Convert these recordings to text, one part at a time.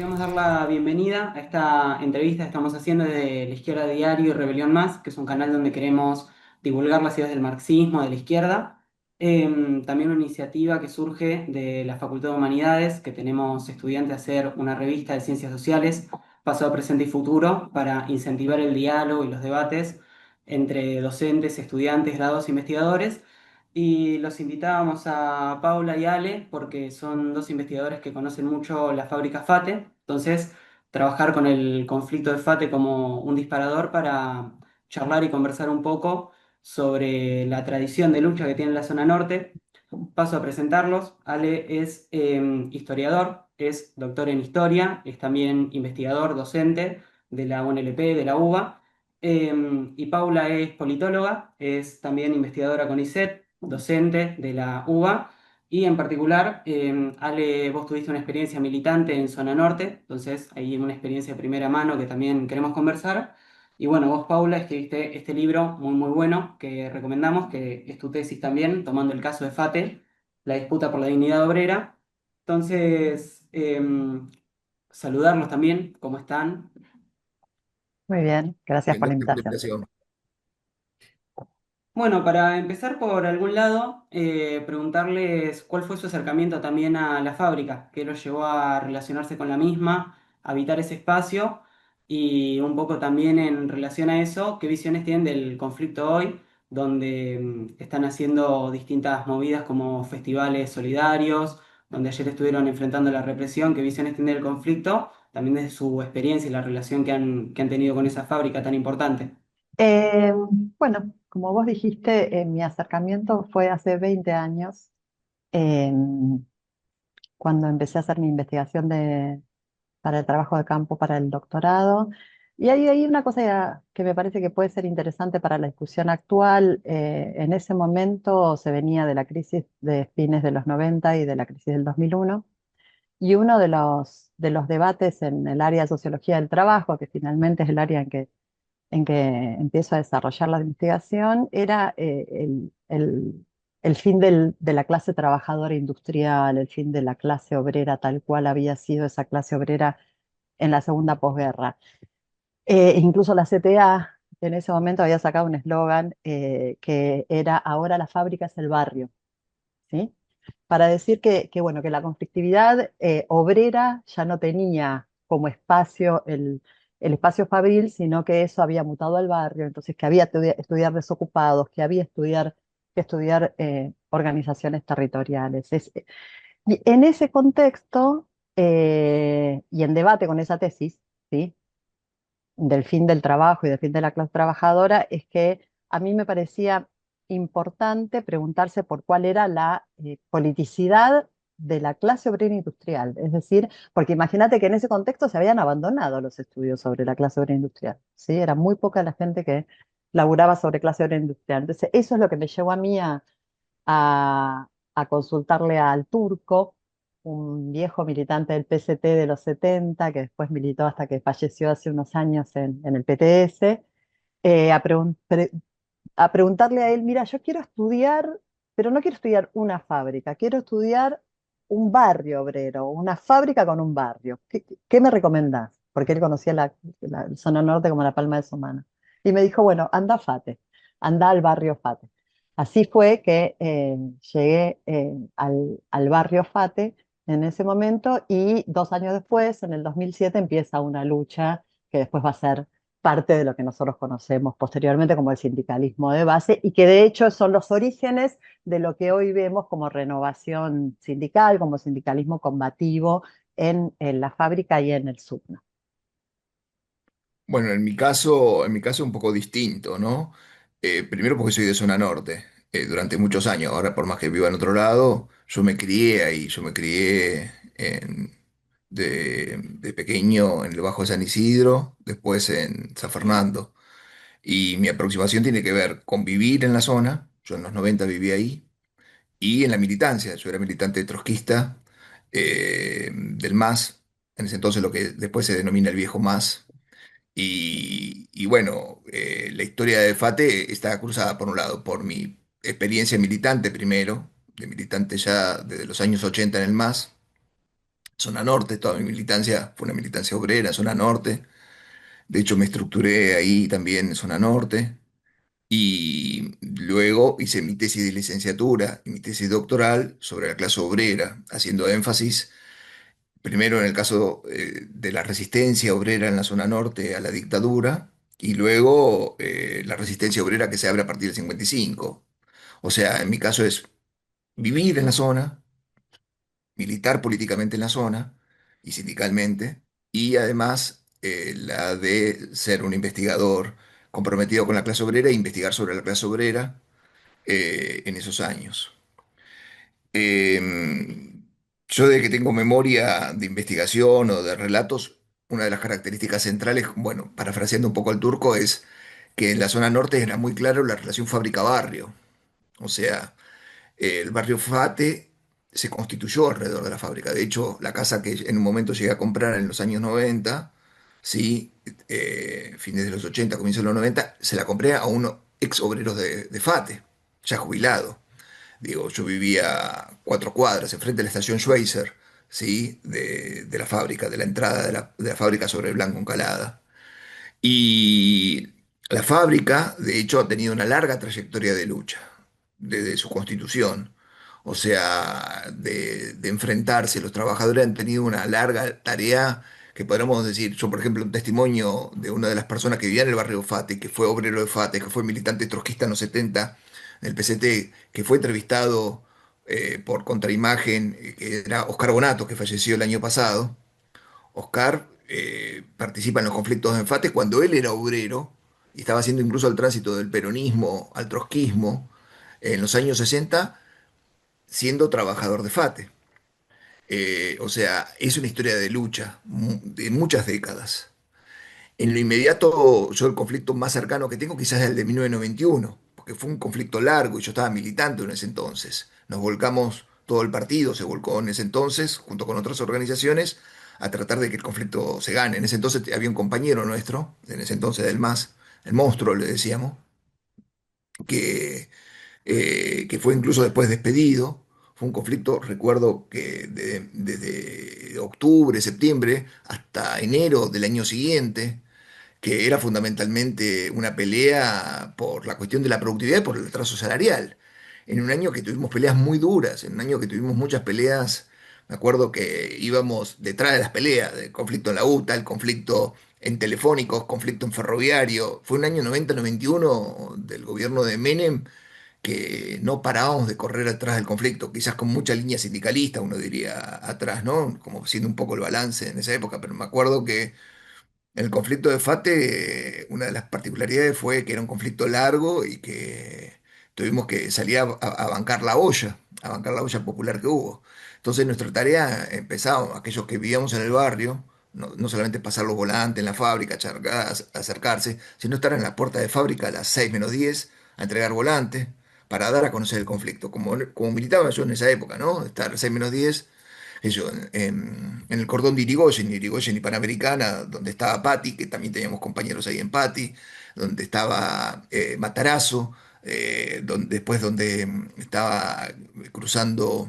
Queremos dar la bienvenida a esta entrevista que estamos haciendo desde La Izquierda Diario y Rebelión Más, que es un canal donde queremos divulgar las ideas del marxismo, de la izquierda. También una iniciativa que surge de la Facultad de Humanidades, que tenemos estudiantes a hacer una revista de ciencias sociales, pasado, presente y futuro, para incentivar el diálogo y los debates entre docentes, estudiantes, graduados e investigadores. Y los invitábamos a Paula y Ale porque son dos investigadores que conocen mucho la fábrica FATE. Entonces, trabajar con el conflicto de FATE como un disparador para charlar y conversar un poco sobre la tradición de lucha que tiene la zona norte. Paso a presentarlos. Ale es historiador, es doctor en historia, es también investigador, docente de la UNLP, de la UBA. Y Paula es politóloga, es también investigadora con ISET, docente de la UBA. Y en particular, Ale, vos tuviste una experiencia militante en Zona Norte, entonces hay una experiencia de primera mano que también queremos conversar. Y bueno, vos, Paula, escribiste este libro muy, muy bueno que recomendamos, que es tu tesis también, tomando el caso de FATE, la disputa por la dignidad obrera. Entonces, saludarlos también, ¿cómo están? Muy bien, gracias Bien, por la gracias por la invitación. invitación. Bueno, para empezar por algún lado, preguntarles cuál fue su acercamiento también a la fábrica, qué los llevó a relacionarse con la misma, a habitar ese espacio y un poco también en relación a eso, qué visiones tienen del conflicto hoy, donde están haciendo distintas movidas como festivales solidarios, donde ayer estuvieron enfrentando la represión, qué visiones tienen del conflicto, también desde su experiencia y la relación que han tenido con esa fábrica tan importante. Eh, bueno, como vos dijiste, mi acercamiento fue hace 20 años, eh, cuando empecé a hacer mi investigación para el trabajo de campo, para el doctorado. Y hay una cosa que me parece que puede ser interesante para la discusión actual. En ese momento se venía de la crisis de fines de los 90 y de la crisis del 2001. Y uno de los debates en el área de sociología del trabajo, que finalmente es el área en que empiezo a desarrollar la investigación, era el fin de la clase trabajadora industrial, el fin de la clase obrera tal cual había sido esa clase obrera en la segunda posguerra. Incluso la CTA en ese momento había sacado un eslogan, que era ahora la fábrica es el barrio, ¿sí? Para decir bueno, que la conflictividad obrera ya no tenía como espacio el espacio fabril, sino que eso había mutado al barrio, entonces que había estudiar desocupados, que estudiar organizaciones territoriales. Y en ese contexto, y en debate con esa tesis, ¿sí?, del fin del trabajo y del fin de la clase trabajadora, es que a mí me parecía importante preguntarse por cuál era la politicidad de la clase obrera industrial. Es decir, porque imagínate que en ese contexto se habían abandonado los estudios sobre la clase obrera industrial, ¿sí? Era muy poca la gente que laburaba sobre clase obrera industrial. Entonces, eso es lo que me llevó a mí a consultarle al Turco, un viejo militante del PCT de los 70, que después militó hasta que falleció hace unos años en el PTS, a preguntarle a él: mira, yo quiero estudiar, pero no quiero estudiar una fábrica, quiero estudiar un barrio obrero, una fábrica con un barrio. ¿Qué me recomendás? Porque él conocía la zona norte como la palma de su mano. Y me dijo, bueno, anda a Fate, anda al barrio Fate. Así fue que llegué al barrio Fate en ese momento, y 2 años después, en el 2007, empieza una lucha que después va a ser parte de lo que nosotros conocemos posteriormente como el sindicalismo de base, y que de hecho son los orígenes de lo que hoy vemos como renovación sindical, como sindicalismo combativo en la fábrica y en el SUTNA. Bueno, en mi caso un poco distinto, ¿no? Primero porque soy de zona norte, durante muchos años. Ahora, por más que viva en otro lado, yo me crié ahí, yo me crié de pequeño en el Bajo de San Isidro, después en San Fernando. Y mi aproximación tiene que ver con vivir en la zona, yo en los 90 viví ahí, y en la militancia. Yo era militante trotskista, del MAS, en ese entonces lo que después se denomina el viejo MAS. Y bueno, la historia de FATE está cruzada por un lado por mi experiencia militante primero, de militante ya desde los años 80 en el MAS, zona norte, toda mi militancia fue una militancia obrera en zona norte. De hecho, me estructuré ahí también en zona norte. Y luego hice mi tesis de licenciatura y mi tesis doctoral sobre la clase obrera, haciendo énfasis primero en el caso de la resistencia obrera en la zona norte a la dictadura y luego la resistencia obrera que se abre a partir del 55. O sea, en mi caso es vivir en la zona, militar políticamente en la zona y sindicalmente, y además la de ser un investigador comprometido con la clase obrera e investigar sobre la clase obrera en esos años. Yo de que tengo memoria de investigación o de relatos, una de las características centrales, bueno, parafraseando un poco al turco, es que en la zona norte era muy claro la relación fábrica-barrio. O sea, el barrio Fate se constituyó alrededor de la fábrica. De hecho, la casa que en un momento llegué a comprar en los años 90, sí, fines de los 80, comienzos de los 90, se la compré a unos ex obreros de Fate, ya jubilado. Digo, yo vivía a 4 cuadras, enfrente de la estación Schweizer, ¿sí? De la fábrica, de la entrada de la fábrica sobre Blanco Encalada. Y la fábrica, de hecho, ha tenido una larga trayectoria de lucha desde su constitución. O sea, de enfrentarse, los trabajadores han tenido una larga tarea que podríamos decir, yo por ejemplo, un testimonio de una de las personas que vivía en el barrio Fate, que fue obrero de Fate, que fue militante trotskista en los 70 del PCT, que fue entrevistado por Contraimagen, que era Oscar Bonato, que falleció el año pasado. Oscar participa en los conflictos de enfate cuando él era obrero y estaba haciendo incluso el tránsito del peronismo al trotskismo en los años 60 siendo trabajador de FATE. O sea, es una historia de lucha de muchas décadas. En lo inmediato, yo el conflicto más cercano que tengo quizás es el de 1991, porque fue un conflicto largo y yo estaba militando en ese entonces. Nos volcamos, todo el partido se volcó en ese entonces, junto con otras organizaciones, a tratar de que el conflicto se gane. En ese entonces había un compañero nuestro, en ese entonces del MAS, el monstruo le decíamos, que que fue incluso después despedido. Fue un conflicto, recuerdo que desde octubre, septiembre, hasta enero del año siguiente, que era fundamentalmente una pelea por la cuestión de la productividad y por el atraso salarial. En un año que tuvimos peleas muy duras, en un año que tuvimos muchas peleas, me acuerdo que íbamos detrás de las peleas, del conflicto en la UTA, el conflicto en telefónicos, conflicto en ferroviario. Fue un año 90-91 del gobierno de Menem que no parábamos de correr atrás del conflicto, quizás con mucha línea sindicalista, uno diría atrás, ¿no? Como siendo un poco el balance en esa época, pero me acuerdo que en el conflicto de Fate, una de las particularidades fue que era un conflicto largo y que tuvimos que salir a bancar la olla, a bancar la olla popular que hubo. Entonces nuestra tarea empezaba, aquellos que vivíamos en el barrio, no solamente pasar los volantes en la fábrica, acercarse, sino estar en la puerta de fábrica a las 6 menos 10 a entregar volantes para dar a conocer el conflicto, como militaba yo en esa época, ¿no? Estar 6 menos 10 eso, en el cordón de Irigoyen, Irigoyen y Panamericana, donde estaba Patti, que también teníamos compañeros ahí en Patti, donde estaba Matarazzo, después donde estaba cruzando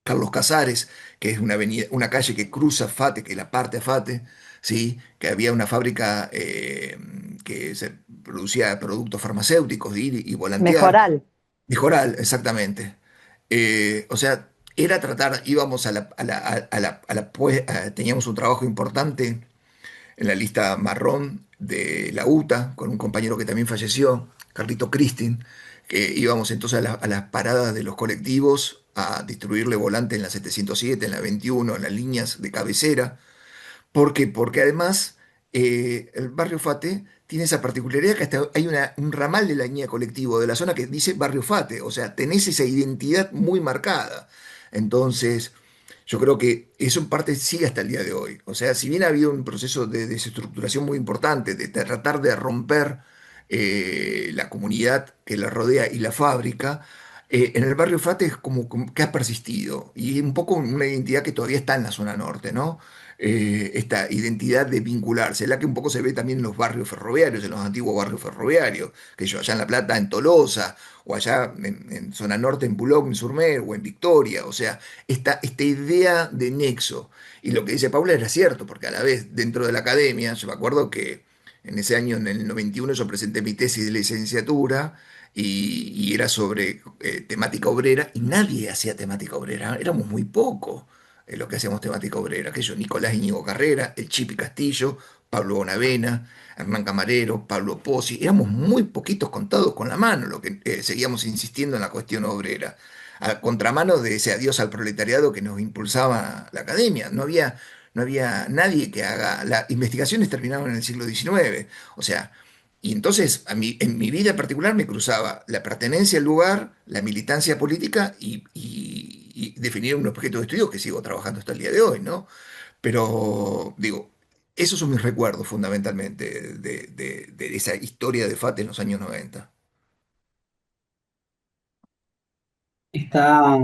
Carlos Casares, que es una avenida, una calle que cruza Fate, que la parte a Fate, ¿sí? Que había una fábrica que se producía productos farmacéuticos, de ir y volantear. Mejoral. Mejoral, exactamente. O sea, era tratar, íbamos teníamos un trabajo importante en la lista marrón de la UTA, con un compañero que también falleció, Carlito Cristin, que íbamos entonces a las paradas de los colectivos a distribuirle volante en la 707, en la 21, en las líneas de cabecera. ¿Por qué? Porque además el barrio Fate tiene esa particularidad que hasta hay un ramal de la línea colectivo de la zona que dice barrio Fate, o sea, tenés esa identidad muy marcada. Entonces, yo creo que eso en parte sigue hasta el día de hoy. O sea, si bien ha habido un proceso de desestructuración muy importante, de tratar de romper la comunidad que la rodea y la fábrica, en el barrio Fate es como que ha persistido y un poco una identidad que todavía está en la zona norte, ¿no? Esta identidad de vincularse, la que un poco se ve también en los barrios ferroviarios, en los antiguos barrios ferroviarios, que yo allá en La Plata, en Tolosa, o allá en zona norte, en Boulogne-sur-Mer, o en Victoria, o sea, esta idea de nexo. Y lo que dice Paula era cierto, porque a la vez, dentro de la academia, yo me acuerdo que en ese año, en el 91, yo presenté mi tesis de licenciatura y era sobre temática obrera, y nadie hacía temática obrera, éramos muy pocos lo que hacíamos temática obrera, que yo, Nicolás Íñigo Carrera, el Chipi Castillo, Pablo Bonavena, Hernán Camarero, Pablo Pozzi, éramos muy poquitos contados con la mano, lo que seguíamos insistiendo en la cuestión obrera, a contramano de ese adiós al proletariado que nos impulsaba la academia. No había nadie que haga. Las investigaciones terminaban en el siglo XIX. O sea, y entonces a mí, en mi vida particular me cruzaba la pertenencia al lugar, la militancia política y definir un objeto de estudio que sigo trabajando hasta el día de hoy, ¿no? Pero digo, esos son mis recuerdos fundamentalmente de esa historia de FATE en los años 90. Está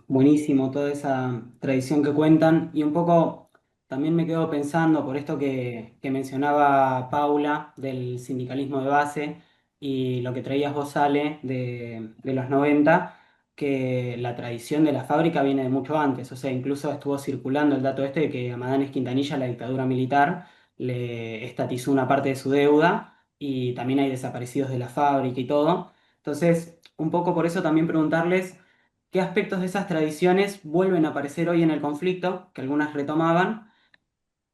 buenísimo toda esa tradición que cuentan y un poco también me quedo pensando por esto que mencionaba Paula del sindicalismo de base y lo que traías vos, Ale, de los 90 que la tradición de la fábrica viene de mucho antes, o sea, incluso estuvo circulando el dato este de que a Madanes Quintanilla, la dictadura militar, le estatizó una parte de su deuda y también hay desaparecidos de la fábrica y todo. Entonces, un poco por eso también preguntarles qué aspectos de esas tradiciones vuelven a aparecer hoy en el conflicto, que algunas retomaban,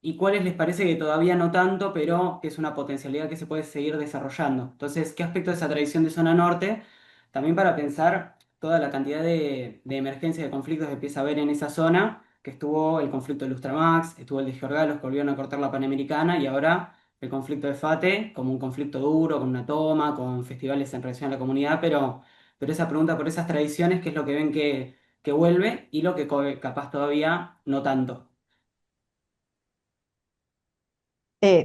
y cuáles les parece que todavía no tanto, pero que es una potencialidad que se puede seguir desarrollando. Entonces, ¿qué aspecto de esa tradición de zona norte? También para pensar toda la cantidad de emergencias de conflictos que empieza a haber en esa zona, que estuvo el conflicto de Lustramax, estuvo el de Georgalos, que volvieron a cortar la Panamericana, y ahora el conflicto de Fate, como un conflicto duro, con una toma, con festivales en relación a la comunidad, pero esa pregunta por esas tradiciones, ¿qué es lo que ven que vuelve y lo que capaz todavía no tanto?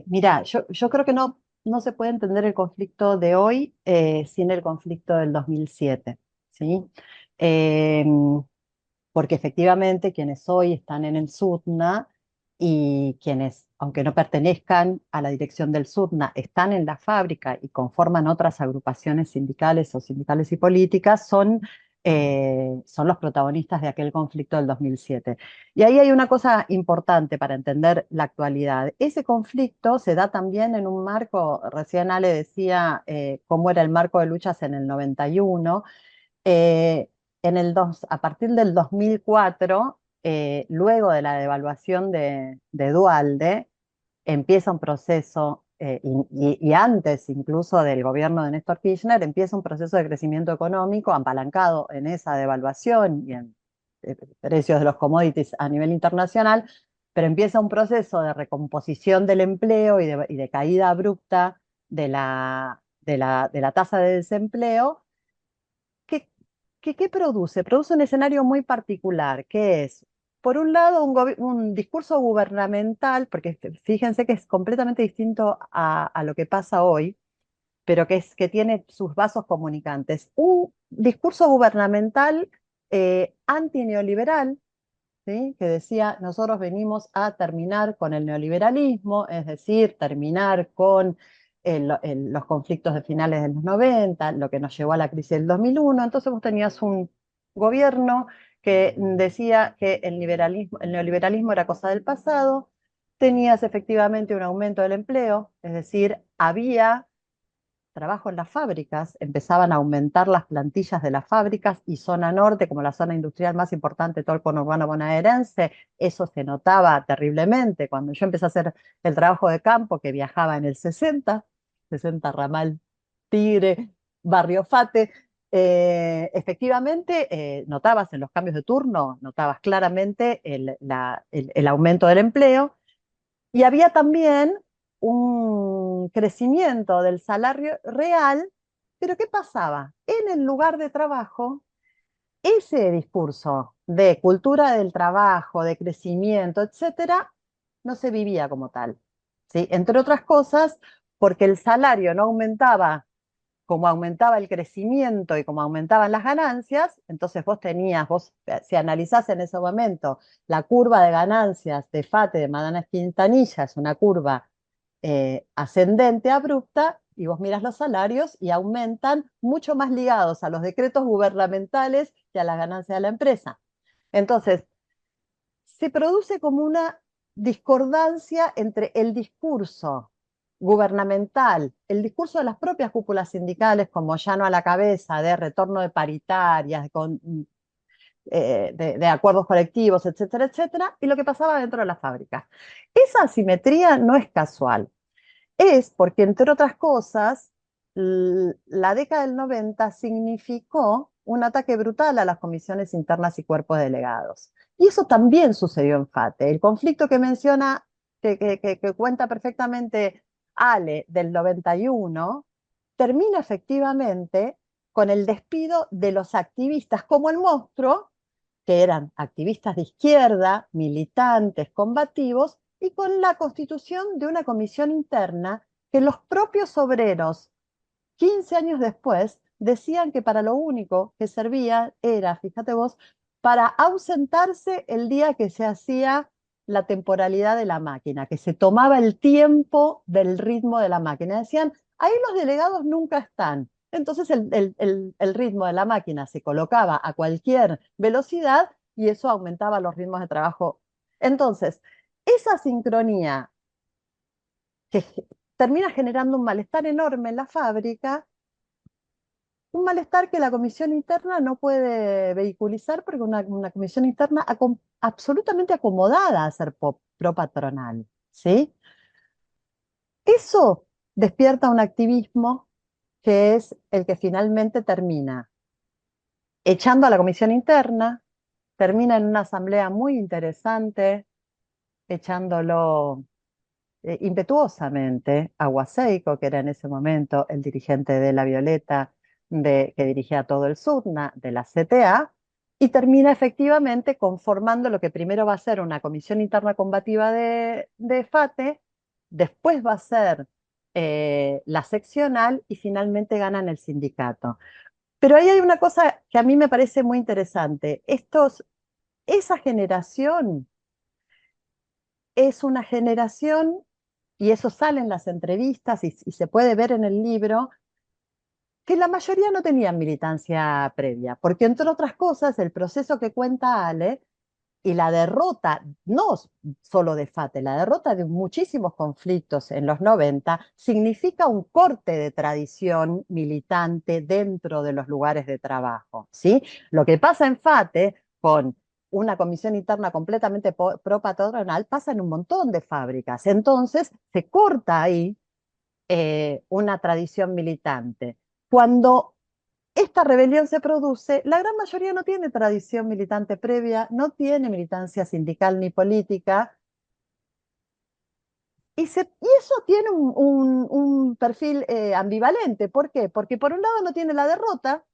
Mira, yo creo que no se puede entender el conflicto de hoy sin el conflicto del 2007, ¿sí? Eh, Porque efectivamente quienes hoy están en el SUTNA y quienes, aunque no pertenezcan a la dirección del SUTNA, están en la fábrica y conforman otras agrupaciones sindicales o sindicales y políticas, son los protagonistas de aquel conflicto del 2007. Y ahí hay una cosa importante para entender la actualidad. Ese conflicto se da también en un marco, recién Ale decía cómo era el marco de luchas en el 91. eh, a partir del 2004, luego de la devaluación de Dualde, empieza un proceso, y antes incluso del gobierno de Néstor Kirchner, empieza un proceso de crecimiento económico apalancado en esa devaluación y en precios de los commodities a nivel internacional, pero empieza un proceso de recomposición del empleo y de caída abrupta de la tasa de desempleo. ¿Qué, qué produce? Produce un escenario muy particular, que es, por un lado, un discurso gubernamental, porque fíjense que es completamente distinto a lo que pasa hoy, pero que tiene sus vasos comunicantes. Un discurso gubernamental antineoliberal, ¿sí? Que decía, nosotros venimos a terminar con el neoliberalismo, es decir, terminar con los conflictos de finales de los 90, lo que nos llevó a la crisis del 2001. Entonces vos tenías un gobierno que decía que el neoliberalismo era cosa del pasado, tenías efectivamente un aumento del empleo, es decir, había trabajo en las fábricas, empezaban a aumentar las plantillas de las fábricas y zona norte, como la zona industrial más importante de todo el conurbano bonaerense, eso se notaba terriblemente. Cuando yo empecé a hacer el trabajo de campo, que viajaba en el 60 Ramal Tigre, Barrio Fate, efectivamente notabas en los cambios de turno, notabas claramente el aumento del empleo y había también un crecimiento del salario real, pero ¿qué pasaba? En el lugar de trabajo, ese discurso de cultura del trabajo, de crecimiento, etcétera, no se vivía como tal, ¿sí? Entre otras cosas, porque el salario no aumentaba como aumentaba el crecimiento y como aumentaban las ganancias, entonces si analizás en ese momento la curva de ganancias de FATE de Madana Quintanilla, es una curva ascendente, abrupta, y vos miras los salarios y aumentan mucho más ligados a los decretos gubernamentales que a las ganancias de la empresa. Entonces, se produce como una discordancia entre el discurso gubernamental, el discurso de las propias cúpulas sindicales, como llano a la cabeza, de retorno de paritarias, de acuerdos colectivos, etcétera, etcétera, y lo que pasaba dentro de las fábricas. Esa asimetría no es casual, es porque, entre otras cosas, la década del 90 significó un ataque brutal a las comisiones internas y cuerpos delegados. Y eso también sucedió en FATE. El conflicto que menciona, que cuenta perfectamente Ale del 91, termina efectivamente con el despido de los activistas como el monstruo, que eran activistas de izquierda, militantes, combativos, y con la constitución de una comisión interna que los propios obreros, 15 años después, decían que para lo único que servía era, fíjate vos, para ausentarse el día que se hacía la temporalidad de la máquina, que se tomaba el tiempo del ritmo de la máquina. Decían, ahí los delegados nunca están. Entonces el ritmo de la máquina se colocaba a cualquier velocidad y eso aumentaba los ritmos de trabajo. Entonces, esa sincronía que termina generando un malestar enorme en la fábrica, un malestar que la comisión interna no puede vehiculizar porque una comisión interna absolutamente acomodada a ser pro-patronal, ¿sí? Eso despierta un activismo que es el que finalmente termina echando a la comisión interna, termina en una asamblea muy interesante, echándolo impetuosamente a Guaseico, que era en ese momento el dirigente de La Violeta, que dirigía todo el SUTNA, de la CTA, y termina efectivamente conformando lo que primero va a ser una comisión interna combativa de FATE, después va a ser la seccional y finalmente ganan el sindicato. Pero ahí hay una cosa que a mí me parece muy interesante. Esa generación es una generación, y eso sale en las entrevistas y se puede ver en el libro, que la mayoría no tenían militancia previa, porque entre otras cosas, el proceso que cuenta Ale y la derrota, no solo de FATE, la derrota de muchísimos conflictos en los 90, significa un corte de tradición militante dentro de los lugares de trabajo, ¿sí? Lo que pasa en FATE con una comisión interna completamente pro-patronal pasa en un montón de fábricas. Entonces, se corta ahí una tradición militante. Cuando esta rebelión se produce, la gran mayoría no tiene tradición militante previa, no tiene militancia sindical ni política, y eso tiene un perfil ambivalente. ¿Por qué? Porque por un lado no tiene la derrota,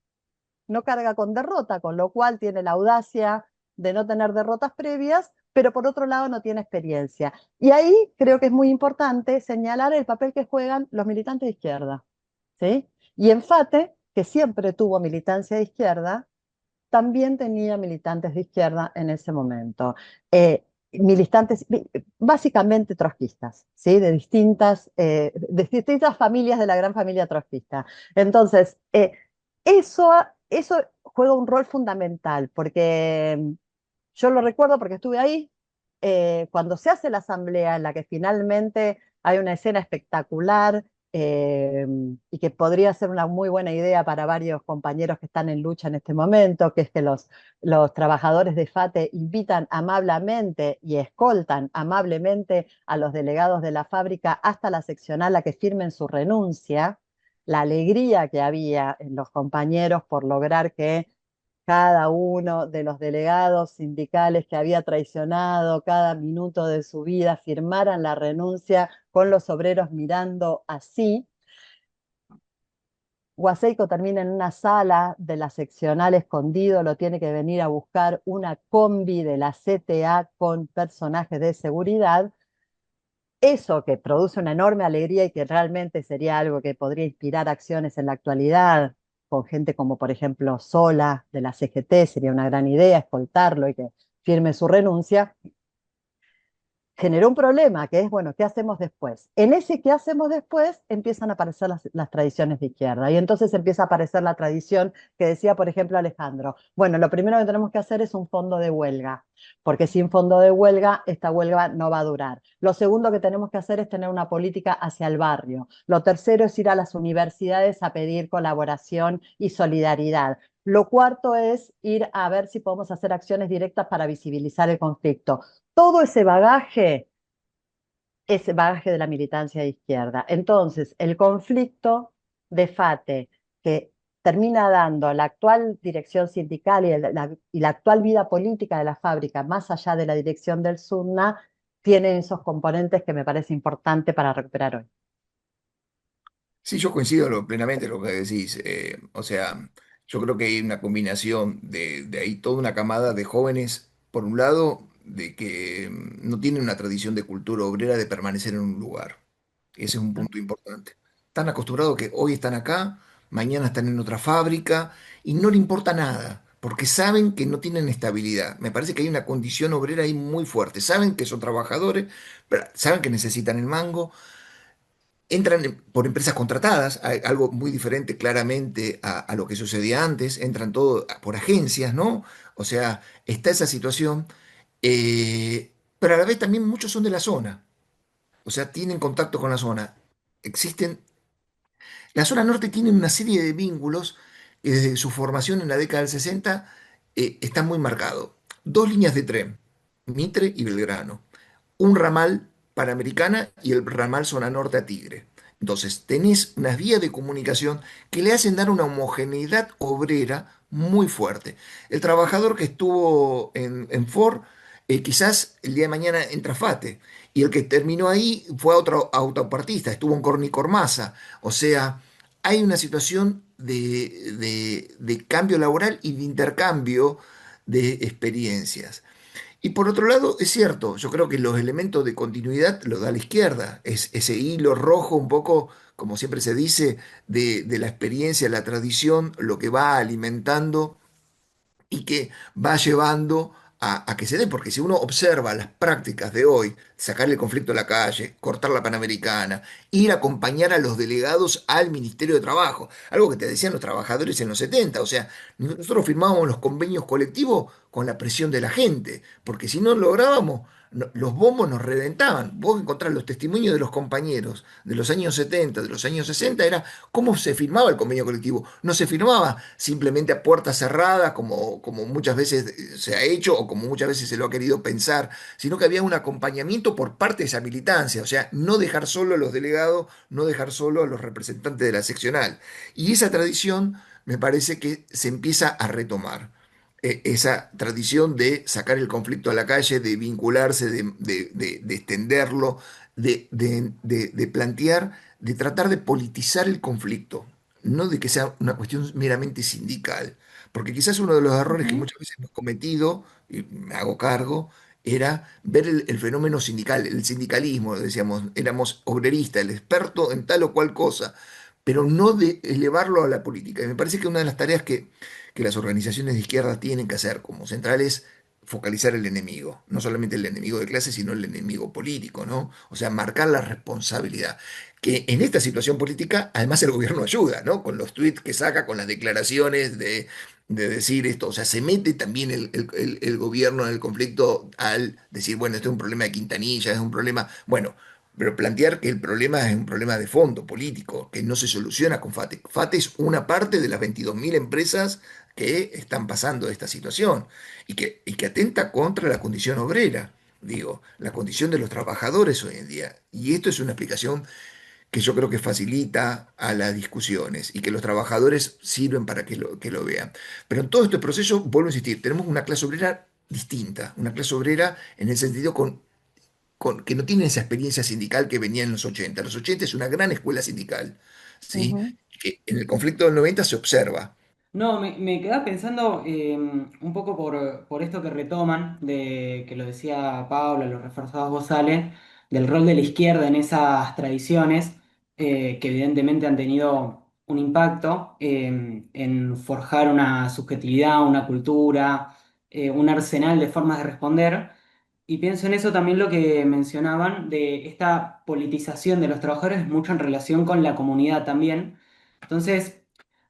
no carga con derrota, con lo cual tiene la audacia de no tener derrotas previas, pero por otro lado no tiene experiencia. Y ahí creo que es muy importante señalar el papel que juegan los militantes de izquierda, ¿sí? Y Enfate, que siempre tuvo militancia de izquierda, también tenía militantes de izquierda en ese momento. Militantes básicamente trotskistas, ¿sí? De distintas familias de la gran familia trotskista. Entonces, eso juega un rol fundamental, porque yo lo recuerdo porque estuve ahí, cuando se hace la asamblea en la que finalmente hay una escena espectacular, y que podría ser una muy buena idea para varios compañeros que están en lucha en este momento, que es que los trabajadores de FATE invitan amablemente y escoltan amablemente a los delegados de la fábrica hasta la seccional a que firmen su renuncia, la alegría que había en los compañeros por lograr que cada uno de los delegados sindicales que había traicionado cada minuto de su vida firmaran la renuncia con los obreros mirando así. Guaseico termina en una sala de la seccional escondido, lo tiene que venir a buscar una combi de la CTA con personajes de seguridad. Eso que produce una enorme alegría y que realmente sería algo que podría inspirar acciones en la actualidad, con gente como por ejemplo Sola de la CGT, sería una gran idea escoltarlo y que firme su renuncia. generó un problema, que es, bueno, ¿qué hacemos después? En ese qué hacemos después empiezan a aparecer las tradiciones de izquierda y entonces empieza a aparecer la tradición que decía, por ejemplo, Alejandro, bueno, lo primero que tenemos que hacer es un fondo de huelga, porque sin fondo de huelga, esta huelga no va a durar. Lo segundo que tenemos que hacer es tener una política hacia el barrio. Lo tercero es ir a las universidades a pedir colaboración y solidaridad. Lo cuarto es ir a ver si podemos hacer acciones directas para visibilizar el conflicto. Todo ese bagaje de la militancia de izquierda. Entonces, el conflicto de FATE, que termina dando la actual dirección sindical y la actual vida política de la fábrica, más allá de la dirección del SUNA, tiene esos componentes que me parece importante para recuperar hoy. Sí, yo coincido plenamente en lo que decís. O sea, yo creo que hay una combinación de ahí toda una camada de jóvenes, por un lado, de que no tienen una tradición de cultura obrera de permanecer en un lugar. Ese es un punto importante. Están acostumbrados que hoy están acá, mañana están en otra fábrica y no le importa nada, porque saben que no tienen estabilidad. Me parece que hay una condición obrera ahí muy fuerte. Saben que son trabajadores, pero saben que necesitan el mango, entran por empresas contratadas, hay algo muy diferente claramente a lo que sucedía antes, entran todo por agencias, ¿no? O sea, está esa situación, pero a la vez también muchos son de la zona, o sea, tienen contacto con la zona. Existen la zona norte tiene una serie de vínculos que desde su formación en la década del 60 está muy marcado. Dos líneas de tren, Mitre y Belgrano. Un ramal Panamericana y el ramal zona norte a Tigre. Entonces, tenés unas vías de comunicación que le hacen dar una homogeneidad obrera muy fuerte. El trabajador que estuvo en Ford, quizás el día de mañana entra a Fate, y el que terminó ahí fue a otro autopartista, estuvo en Cornicormasa. O sea, hay una situación de cambio laboral y de intercambio de experiencias. Y por otro lado, es cierto, yo creo que los elementos de continuidad los da la izquierda, es ese hilo rojo un poco, como siempre se dice, de la experiencia, la tradición, lo que va alimentando y que va llevando a que se dé, porque si uno observa las prácticas de hoy, sacar el conflicto a la calle, cortar la Panamericana, ir a acompañar a los delegados al Ministerio de Trabajo, algo que te decían los trabajadores en los 70, o sea, nosotros firmábamos los convenios colectivos con la presión de la gente, porque si no lográbamos, los bombos nos reventaban. Vos encontrás los testimonios de los compañeros de los años 70, de los años 60, era cómo se firmaba el convenio colectivo. No se firmaba simplemente a puertas cerradas, como muchas veces se ha hecho o como muchas veces se lo ha querido pensar, sino que había un acompañamiento por parte de esa militancia, o sea, no dejar solo a los delegados, no dejar solo a los representantes de la seccional. Y esa tradición me parece que se empieza a retomar. Esa tradición de sacar el conflicto a la calle, de vincularse, de extenderlo, de plantear, de tratar de politizar el conflicto, no de que sea una cuestión meramente sindical. Porque quizás uno de los errores que Ujú. muchas veces hemos cometido, y me hago cargo, era ver el fenómeno sindical, el sindicalismo, decíamos, éramos obreristas, el experto en tal o cual cosa, pero no de elevarlo a la política. Y me parece que una de las tareas que las organizaciones de izquierda tienen que hacer como central es focalizar el enemigo, no solamente el enemigo de clase, sino el enemigo político, ¿no? O sea, marcar la responsabilidad. Que en esta situación política, además el gobierno ayuda, ¿no? Con los tweets que saca, con las declaraciones de decir esto, o sea, se mete también el gobierno en el conflicto al decir, bueno, esto es un problema de Quintanilla, es un problema, bueno, pero plantear que el problema es un problema de fondo político, que no se soluciona con FATE. FATE es una parte de las 22.000 empresas que están pasando esta situación y que atenta contra la condición obrera, digo, la condición de los trabajadores hoy en día. Y esto es una explicación que yo creo que facilita a las discusiones y que los trabajadores sirven para que lo vean. Pero en todo este proceso, vuelvo a insistir, tenemos una clase obrera distinta, una clase obrera en el sentido que no tiene esa experiencia sindical que venía en los 80. Los 80 es una gran escuela sindical, ¿sí? Ujú. Que en el conflicto del 90 se observa. No, me quedaba pensando un poco por esto que retoman, de que lo decía Pablo, lo reforzabas vos, Ale, del rol de la izquierda en esas tradiciones, que evidentemente han tenido un impacto en forjar una subjetividad, una cultura, un arsenal de formas de responder. Y pienso en eso también lo que mencionaban de esta politización de los trabajadores, mucho en relación con la comunidad también. Entonces,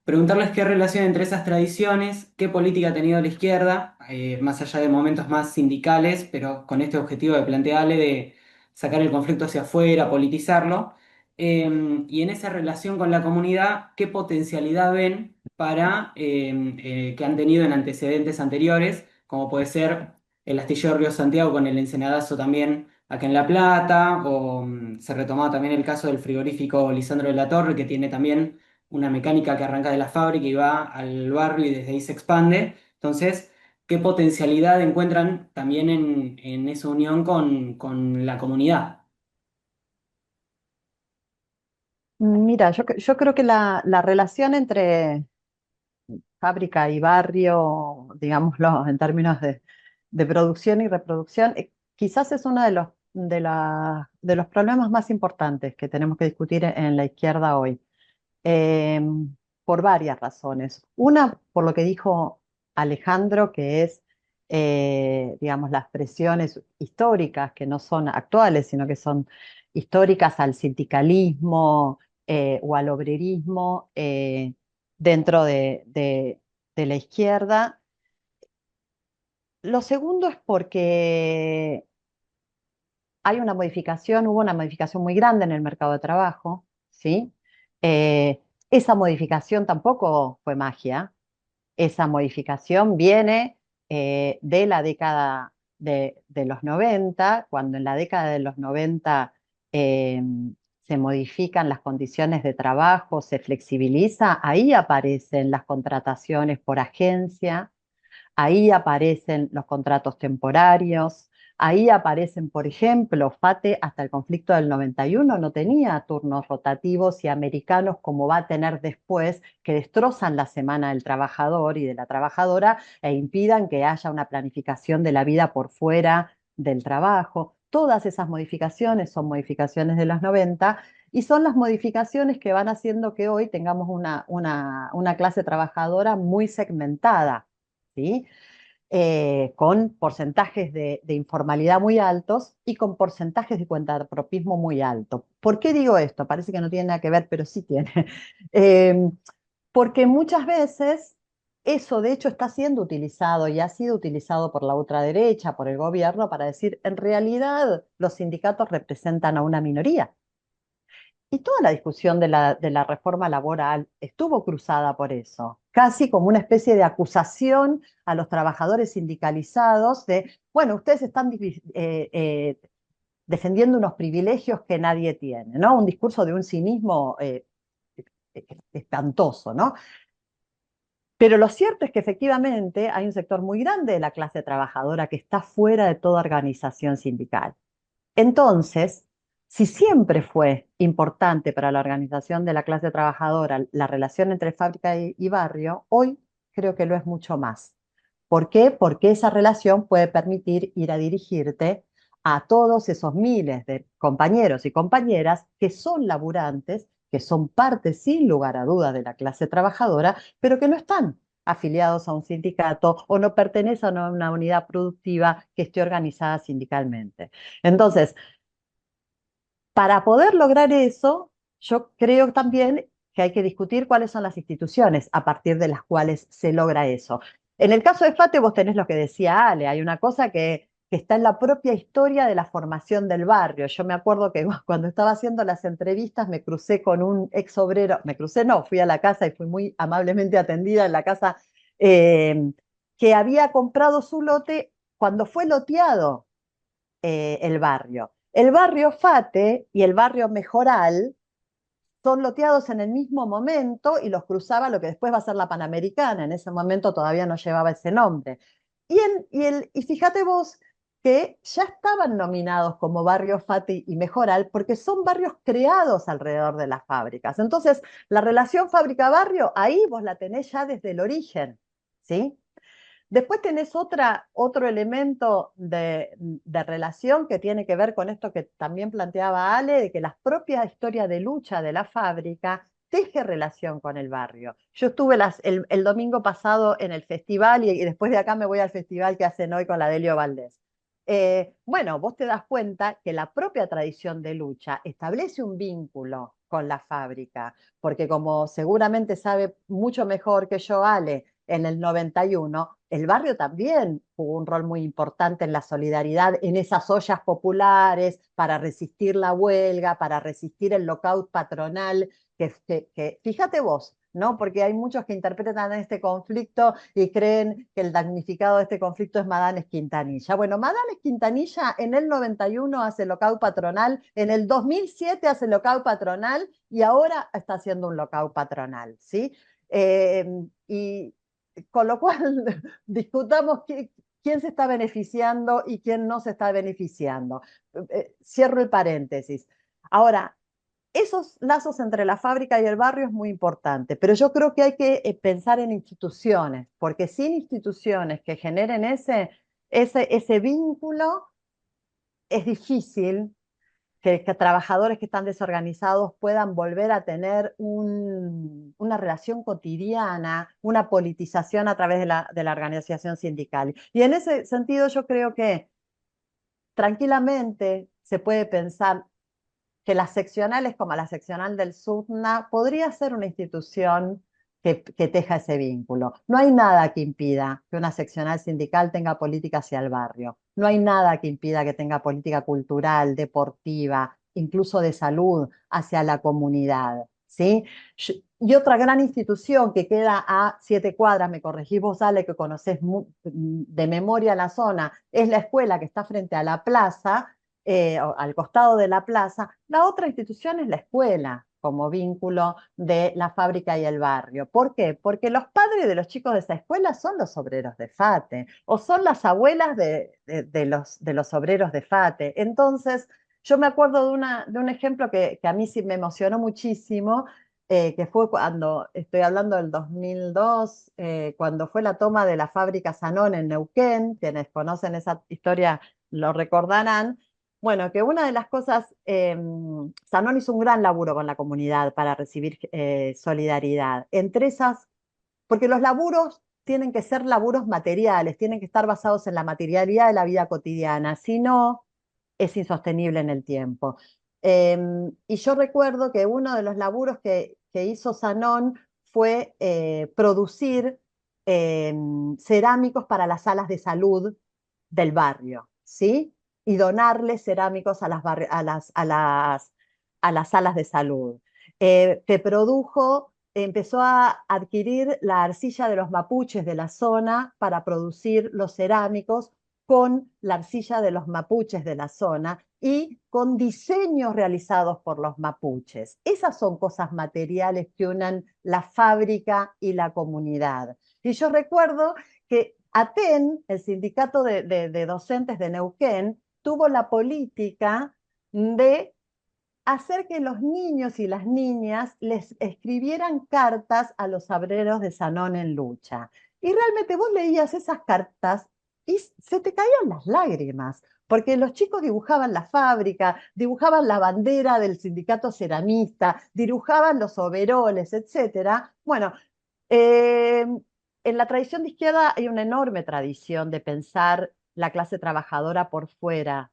preguntarles qué relación entre esas tradiciones, qué política ha tenido la izquierda, más allá de momentos más sindicales, pero con este objetivo de plantearle de sacar el conflicto hacia afuera, politizarlo, y en esa relación con la comunidad, qué potencialidad ven para que han tenido en antecedentes anteriores, como puede ser el astillero Río Santiago con el Ensenadazo también acá en La Plata, o se retomaba también el caso del frigorífico Lisandro de la Torre, que tiene también una mecánica que arranca de la fábrica y va al barrio y desde ahí se expande. Entonces, ¿qué potencialidad encuentran también en esa unión con la comunidad? Mira, yo creo que la relación entre fábrica y barrio, digámoslo, en términos de producción y reproducción, quizás es uno de los problemas más importantes que tenemos que discutir en la izquierda hoy, eh, por varias razones. Una, por lo que dijo Alejandro, que es, digamos, las presiones históricas, que no son actuales, sino que son históricas al sindicalismo o al obrerismo dentro de la izquierda. Lo segundo es porque hubo una modificación muy grande en el mercado de trabajo, ¿sí? Esa modificación tampoco fue magia. Esa modificación viene de la década de los 90, cuando en la década de los 90 eh, se modifican las condiciones de trabajo, se flexibiliza, ahí aparecen las contrataciones por agencia. Ahí aparecen los contratos temporarios, ahí aparecen, por ejemplo, FATE hasta el conflicto del 91 no tenía turnos rotativos y americanos como va a tener después, que destrozan la semana del trabajador y de la trabajadora e impidan que haya una planificación de la vida por fuera del trabajo. Todas esas modificaciones son modificaciones de los 90 y son las modificaciones que van haciendo que hoy tengamos una clase trabajadora muy segmentada. ¿Sí? Con porcentajes de informalidad muy altos y con porcentajes de cuentapropismo muy alto. ¿Por qué digo esto? Parece que no tiene nada que ver, pero sí tiene. Eh, Porque muchas veces eso de hecho está siendo utilizado y ha sido utilizado por la ultraderecha, por el gobierno, para decir, en realidad los sindicatos representan a una minoría. Y toda la discusión de la reforma laboral estuvo cruzada por eso, casi como una especie de acusación a los trabajadores sindicalizados de, bueno, ustedes están defendiendo unos privilegios que nadie tiene, ¿no? Un discurso de un cinismo espantoso, ¿no? Pero lo cierto es que efectivamente hay un sector muy grande de la clase trabajadora que está fuera de toda organización sindical. Entonces, si siempre fue importante para la organización de la clase trabajadora la relación entre fábrica y barrio, hoy creo que lo es mucho más. ¿Por qué? Porque esa relación puede permitir ir a dirigirte a todos esos miles de compañeros y compañeras que son laburantes, que son parte sin lugar a dudas de la clase trabajadora, pero que no están afiliados a un sindicato o no pertenecen a una unidad productiva que esté organizada sindicalmente. Entonces, para poder lograr eso, yo creo también que hay que discutir cuáles son las instituciones a partir de las cuales se logra eso. En el caso de FATE, vos tenés lo que decía Ale, hay una cosa que está en la propia historia de la formación del barrio. Yo me acuerdo que cuando estaba haciendo las entrevistas me crucé con un ex obrero, me crucé, no, fui a la casa y fui muy amablemente atendida en la casa, eh, que había comprado su lote cuando fue loteado el barrio. El barrio Fate y el barrio Mejoral son loteados en el mismo momento y los cruzaba lo que después va a ser la Panamericana. En ese momento todavía no llevaba ese nombre. Y fíjate vos que ya estaban nominados como barrio Fate y Mejoral porque son barrios creados alrededor de las fábricas. Entonces, la relación fábrica-barrio, ahí vos la tenés ya desde el origen, ¿sí? Después tenés otro elemento de relación que tiene que ver con esto que también planteaba Ale, de que la propia historia de lucha de la fábrica teje relación con el barrio. Yo estuve el domingo pasado en el festival y después de acá me voy al festival que hacen hoy con la Delio Valdés. bueno, vos te das cuenta que la propia tradición de lucha establece un vínculo con la fábrica, porque como seguramente sabe mucho mejor que yo, Ale, en el 91, el barrio también jugó un rol muy importante en la solidaridad, en esas ollas populares para resistir la huelga, para resistir el lockout patronal, fíjate vos, ¿no? Porque hay muchos que interpretan este conflicto y creen que el damnificado de este conflicto es Madanes Quintanilla. Bueno, Madanes Quintanilla en el 91 hace lockout patronal, en el 2007 hace lockout patronal y ahora está haciendo un lockout patronal, ¿sí? Y con lo cual discutamos quién se está beneficiando y quién no se está beneficiando. Cierro el paréntesis. Ahora, esos lazos entre la fábrica y el barrio es muy importante, pero yo creo que hay que pensar en instituciones, porque sin instituciones que generen ese vínculo, es difícil que trabajadores que están desorganizados puedan volver a tener una relación cotidiana, una politización a través de la organización sindical. Y en ese sentido yo creo que tranquilamente se puede pensar que las seccionales como la seccional del SUTNA podría ser una institución que teja ese vínculo. No hay nada que impida que una seccional sindical tenga política hacia el barrio. No hay nada que impida que tenga política cultural, deportiva, incluso de salud hacia la comunidad. ¿Sí? Y otra gran institución que queda a 7 cuadras, me corregís vos, Ale, que conocés de memoria la zona, es la escuela que está frente a la plaza, al costado de la plaza. La otra institución es la escuela, como vínculo de la fábrica y el barrio. ¿Por qué? Porque los padres de los chicos de esa escuela son los obreros de FATE o son las abuelas de los obreros de FATE. Entonces, yo me acuerdo de un ejemplo que a mí sí me emocionó muchísimo, que fue cuando, estoy hablando del 2002, cuando fue la toma de la fábrica Sanón en Neuquén. Quienes conocen esa historia lo recordarán. Bueno, que una de las cosas, Sanón hizo un gran laburo con la comunidad para recibir solidaridad. Entre esas, porque los laburos tienen que ser laburos materiales, tienen que estar basados en la materialidad de la vida cotidiana, si no, es insostenible en el tiempo. Y yo recuerdo que uno de los laburos que hizo Sanón fue producir cerámicos para las salas de salud del barrio, ¿sí? Y donarle cerámicos a las salas de salud. Que produjo, empezó a adquirir la arcilla de los mapuches de la zona para producir los cerámicos con la arcilla de los mapuches de la zona y con diseños realizados por los mapuches. Esas son cosas materiales que unan la fábrica y la comunidad. Y yo recuerdo que ATEN, el sindicato de docentes de Neuquén, tuvo la política de hacer que los niños y las niñas les escribieran cartas a los obreros de Sanón en lucha. Y realmente vos leías esas cartas y se te caían las lágrimas, porque los chicos dibujaban la fábrica, dibujaban la bandera del sindicato ceramista, dibujaban los overoles, etcétera. Bueno, eh, en la tradición de izquierda hay una enorme tradición de pensar la clase trabajadora por fuera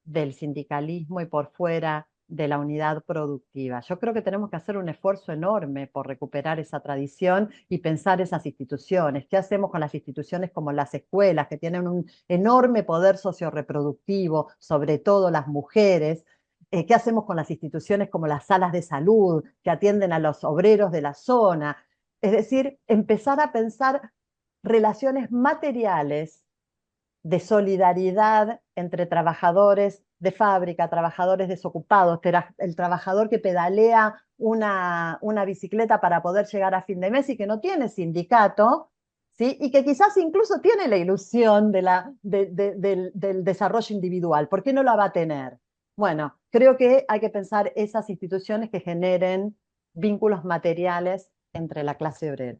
del sindicalismo y por fuera de la unidad productiva. Yo creo que tenemos que hacer un esfuerzo enorme por recuperar esa tradición y pensar esas instituciones. ¿Qué hacemos con las instituciones como las escuelas, que tienen un enorme poder socioreproductivo, sobre todo las mujeres? ¿Qué hacemos con las instituciones como las salas de salud, que atienden a los obreros de la zona? Es decir, empezar a pensar relaciones materiales de solidaridad entre trabajadores de fábrica, trabajadores desocupados, el trabajador que pedalea una bicicleta para poder llegar a fin de mes y que no tiene sindicato, ¿sí? Y que quizás incluso tiene la ilusión del desarrollo individual. ¿Por qué no la va a tener? Bueno, creo que hay que pensar esas instituciones que generen vínculos materiales entre la clase obrera.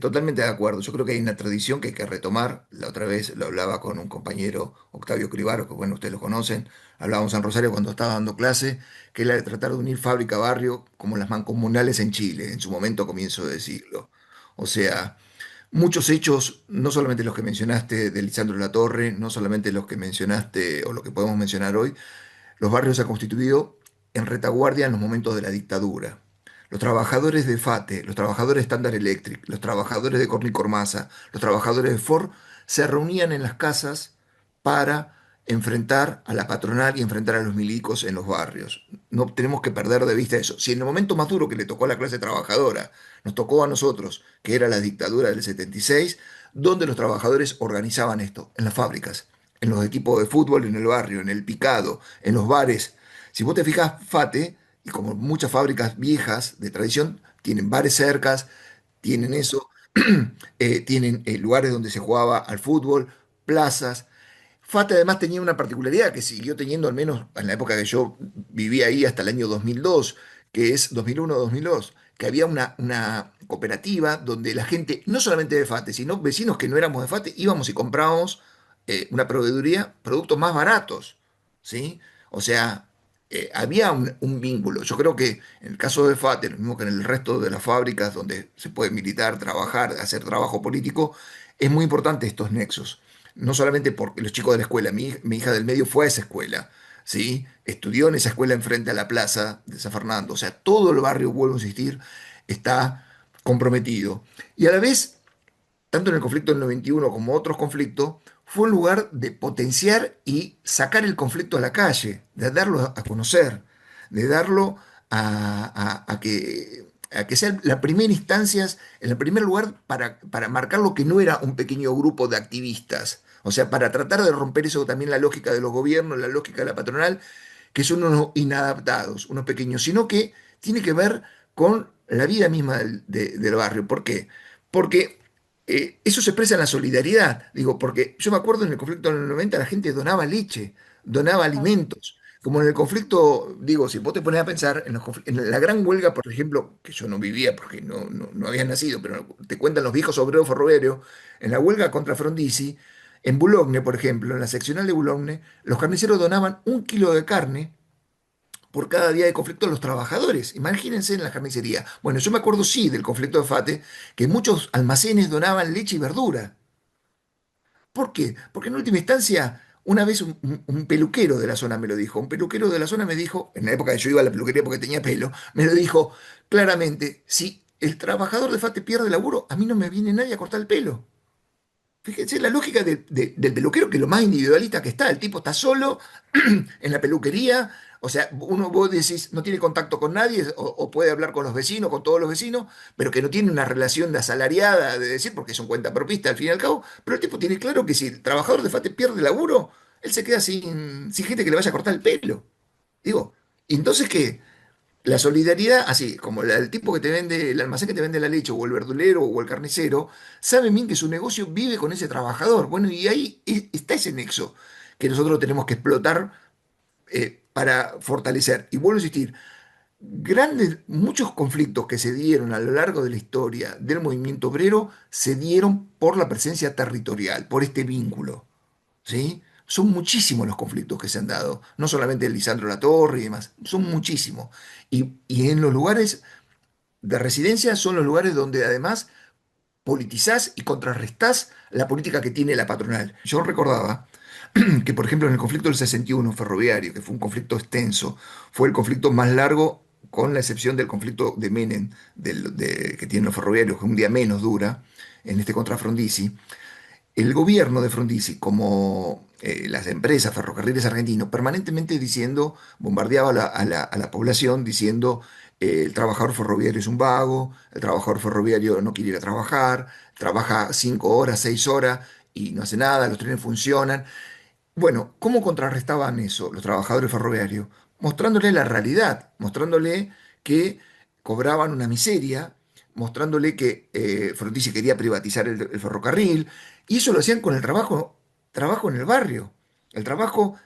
Totalmente de acuerdo. Yo creo que hay una tradición que hay que retomar. La otra vez lo hablaba con un compañero, Octavio Cribaro, que bueno, ustedes lo conocen. Hablábamos en Rosario cuando estaba dando clase, que era de tratar de unir fábrica-barrio como las mancomunales en Chile, en su momento comienzo de siglo. O sea, muchos hechos, no solamente los que mencionaste de Lisandro Latorre, no solamente los que mencionaste o lo que podemos mencionar hoy, los barrios se han constituido en retaguardia en los momentos de la dictadura. Los trabajadores de FATE, los trabajadores de Standard Electric, los trabajadores de Corny Cormasa, los trabajadores de Ford se reunían en las casas para enfrentar a la patronal y enfrentar a los milicos en los barrios. No tenemos que perder de vista eso. Si en el momento más duro que le tocó a la clase trabajadora, nos tocó a nosotros, que era la dictadura del 76, donde los trabajadores organizaban esto, en las fábricas, en los equipos de fútbol, en el barrio, en el picado, en los bares. Si vos te fijas, Fate, y como muchas fábricas viejas de tradición, tienen bares cercas, tienen eso, tienen lugares donde se jugaba al fútbol, plazas. Fate además tenía una particularidad que siguió teniendo al menos en la época que yo vivía ahí hasta el año 2002, que es 2001-2002, que había una cooperativa donde la gente, no solamente de Fate, sino vecinos que no éramos de Fate, íbamos y comprábamos una proveeduría, productos más baratos, ¿sí? O sea, había un vínculo. Yo creo que en el caso de Fate, lo mismo que en el resto de las fábricas donde se puede militar, trabajar, hacer trabajo político, es muy importante estos nexos. No solamente porque los chicos de la escuela, mi hija del medio fue a esa escuela, ¿sí? Estudió en esa escuela enfrente a la plaza de San Fernando. O sea, todo el barrio, vuelvo a insistir, está comprometido. Y a la vez, tanto en el conflicto del 91 como otros conflictos, fue un lugar de potenciar y sacar el conflicto a la calle, de darlo a conocer, de darlo a que sea la primera instancia, en el primer lugar, para marcar lo que no era un pequeño grupo de activistas. O sea, para tratar de romper eso también la lógica de los gobiernos, la lógica de la patronal, que son unos inadaptados, unos pequeños, sino que tiene que ver con la vida misma del barrio. ¿Por qué? Porque eso se expresa en la solidaridad. Digo, porque yo me acuerdo en el conflicto del 90 la gente donaba leche, donaba alimentos. Como en el conflicto, digo, si vos te pones a pensar en la gran huelga, por ejemplo, que yo no vivía porque no había nacido, pero te cuentan los viejos obreros ferroviarios, en la huelga contra Frondizi, en Boulogne, por ejemplo, en la seccional de Boulogne, los carniceros donaban 1 kilo de carne por cada día de conflicto a los trabajadores. Imagínense en la carnicería. Bueno, yo me acuerdo sí del conflicto de Fate, que muchos almacenes donaban leche y verdura. ¿Por qué? Porque en última instancia, una vez un peluquero de la zona me lo dijo. Un peluquero de la zona me dijo, en la época que yo iba a la peluquería porque tenía pelo, me lo dijo claramente, si el trabajador de Fate pierde el laburo, a mí no me viene nadie a cortar el pelo. Fíjense la lógica del peluquero, que es lo más individualista que está. El tipo está solo en la peluquería. O sea, vos decís, no tiene contacto con nadie, o puede hablar con los vecinos, con todos los vecinos, pero que no tiene una relación de asalariada, de decir, porque es un cuentapropista al fin y al cabo. Pero el tipo tiene claro que si el trabajador de FATE pierde el laburo, él se queda sin gente que le vaya a cortar el pelo. Digo, ¿y entonces qué? La solidaridad, así como el tipo que te vende, el almacén que te vende la leche, o el verdulero, o el carnicero, sabe bien que su negocio vive con ese trabajador. Bueno, y ahí está ese nexo que nosotros tenemos que explotar para fortalecer. Y vuelvo a insistir, muchos conflictos que se dieron a lo largo de la historia del movimiento obrero se dieron por la presencia territorial, por este vínculo. ¿Sí? Son muchísimos los conflictos que se han dado, no solamente el Lisandro Latorre y demás, son muchísimos. Y en los lugares de residencia son los lugares donde además politizás y contrarrestás la política que tiene la patronal. Yo recordaba que, por ejemplo, en el conflicto del 61 ferroviario, que fue un conflicto extenso, fue el conflicto más largo, con la excepción del conflicto de Menem, que tienen los ferroviarios, que un día menos dura, en este contra Frondizi. El gobierno de Frondizi, como las empresas, Ferrocarriles Argentinos, permanentemente diciendo, bombardeaba a la población diciendo, el trabajador ferroviario es un vago, el trabajador ferroviario no quiere ir a trabajar, trabaja 5 horas, 6 horas y no hace nada, los trenes funcionan. Bueno, ¿cómo contrarrestaban eso los trabajadores ferroviarios? Mostrándole la realidad, mostrándole que cobraban una miseria, mostrándole que Frondizi quería privatizar el ferrocarril, y eso lo hacían con el trabajo en el barrio, el trabajo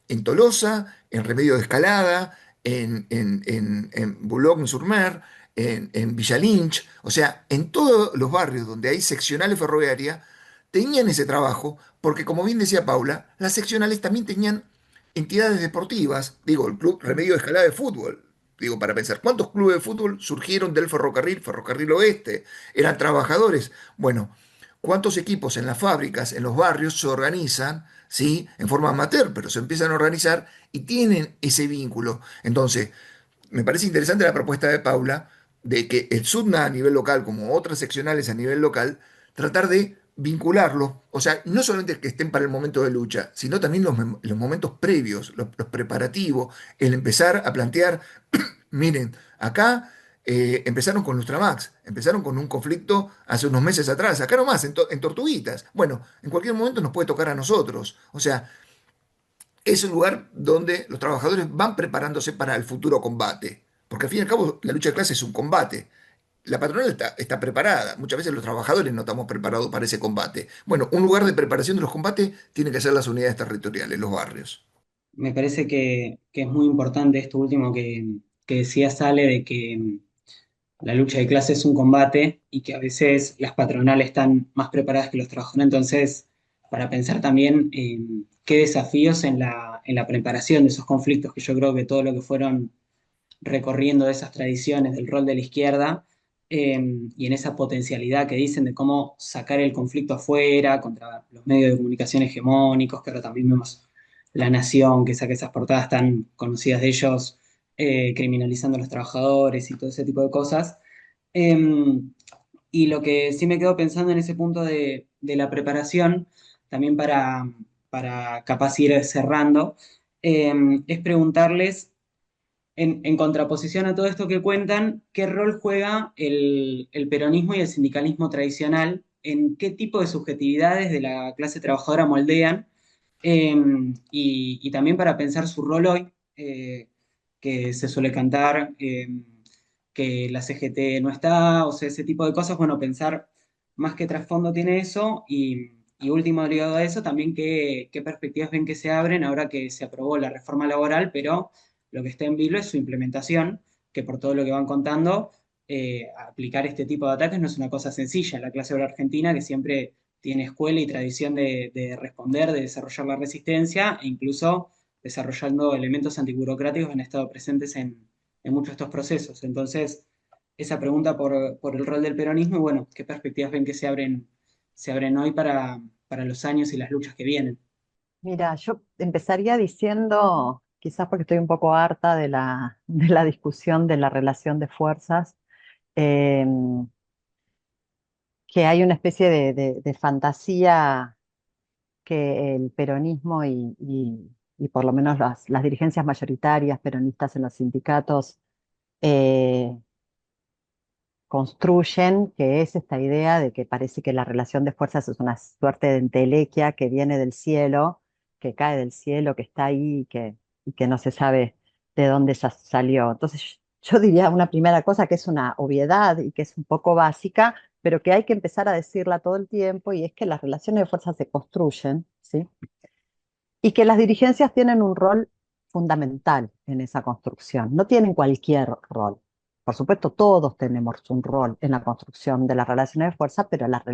en Tolosa, en Remedio de Escalada, en Boulogne-sur-Mer, en Villa Lynch, o sea, en todos los barrios donde hay seccionales ferroviarias, tenían ese trabajo, porque como bien decía Paula, las seccionales también tenían entidades deportivas, digo, el Club Remedio de Escalada de Fútbol, digo, para pensar, ¿cuántos clubes de fútbol surgieron del ferrocarril, Ferrocarril Oeste? Eran trabajadores. Bueno, ¿Cuántos equipos en las fábricas, en los barrios se organizan, ¿sí? En forma amateur, pero se empiezan a organizar y tienen ese vínculo. Entonces, me parece interesante la propuesta de Paula de que el SUTNA a nivel local, como otras seccionales a nivel local, tratar de vincularlo, o sea, no solamente que estén para el momento de lucha, sino también los momentos previos, los preparativos, el empezar a plantear, miren, acá empezaron con Lustramax, empezaron con un conflicto hace unos meses atrás, acá nomás, en Tortuguitas. Bueno, en cualquier momento nos puede tocar a nosotros. O sea, es un lugar donde los trabajadores van preparándose para el futuro combate. Porque al fin y al cabo la lucha de clase es un combate. La patronal está preparada. Muchas veces los trabajadores no estamos preparados para ese combate. Bueno, un lugar de preparación de los combates tiene que ser las unidades territoriales, los barrios. Me parece que es muy importante esto último que decía Sale, de que la lucha de clases es un combate y que a veces las patronales están más preparadas que los trabajadores. Entonces, para pensar también en qué desafíos en la preparación de esos conflictos, que yo creo que todo lo que fueron recorriendo de esas tradiciones del rol de la izquierda, y en esa potencialidad que dicen de cómo sacar el conflicto afuera contra los medios de comunicación hegemónicos, que ahora también vemos La Nación, que saca esas portadas tan conocidas de ellos, criminalizando a los trabajadores y todo ese tipo de cosas. Em, y lo que sí me quedo pensando en ese punto de la preparación, también para capaz ir cerrando, es preguntarles en contraposición a todo esto que cuentan, ¿qué rol juega el peronismo y el sindicalismo tradicional? ¿En qué tipo de subjetividades de la clase trabajadora moldean? Y también para pensar su rol hoy, que se suele cantar que la CGT no está, o sea, ese tipo de cosas, bueno, pensar más qué trasfondo tiene eso y último ligado a eso, también qué perspectivas ven que se abren ahora que se aprobó la reforma laboral, pero lo que está en vilo es su implementación, que por todo lo que van contando, aplicar este tipo de ataques no es una cosa sencilla. La clase obrera argentina, que siempre tiene escuela y tradición de responder, de desarrollar la resistencia, e incluso desarrollando elementos antiburocráticos, han estado presentes en muchos de estos procesos. Entonces, esa pregunta por el rol del peronismo, y bueno, qué perspectivas ven que se abren hoy para los años y las luchas que vienen. Mira, yo empezaría diciendo, quizás porque estoy un poco harta de de la discusión de la relación de fuerzas, em, que hay una especie de fantasía que el peronismo y por lo menos las dirigencias mayoritarias peronistas en los sindicatos eh, construyen, que es esta idea de que parece que la relación de fuerzas es una suerte de entelequia que viene del cielo, que cae del cielo, que está ahí y que no se sabe de dónde salió. Entonces, yo diría una primera cosa que es una obviedad y que es un poco básica, pero que hay que empezar a decirla todo el tiempo, y es que las relaciones de fuerzas se construyen, ¿sí? Y que las dirigencias tienen un rol fundamental en esa construcción, no tienen cualquier rol. Por supuesto, todos tenemos un rol en la construcción de las relaciones de fuerza, pero las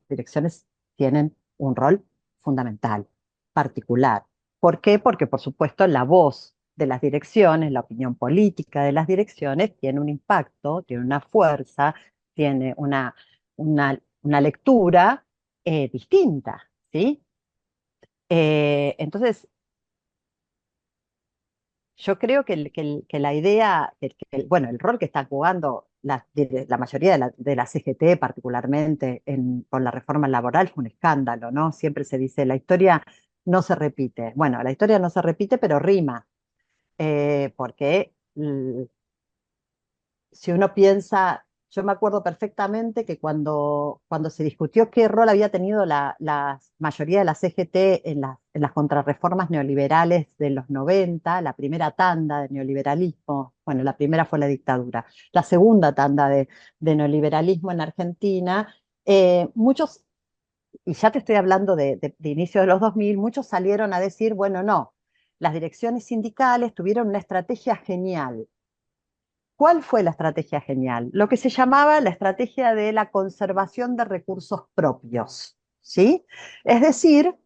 direcciones tienen un rol fundamental, particular. ¿Por qué? Porque, por supuesto, la voz de las direcciones, la opinión política de las direcciones tiene un impacto, tiene una fuerza, tiene una lectura distinta, ¿sí? Entonces, yo creo que la idea, bueno, el rol que están jugando la mayoría de la CGT, particularmente con la reforma laboral, fue un escándalo, ¿no? Siempre se dice, la historia no se repite. Bueno, la historia no se repite, pero rima, porque si uno piensa, yo me acuerdo perfectamente que cuando se discutió qué rol había tenido la mayoría de la CGT en las contrarreformas neoliberales de los 90, la primera tanda de neoliberalismo, bueno, la primera fue la dictadura, la segunda tanda de neoliberalismo en Argentina, muchos, y ya te estoy hablando de inicio de los 2000, muchos salieron a decir, bueno, no, las direcciones sindicales tuvieron una estrategia genial. ¿Cuál fue la estrategia genial? Lo que se llamaba la estrategia de la conservación de recursos propios, ¿sí? Es decir,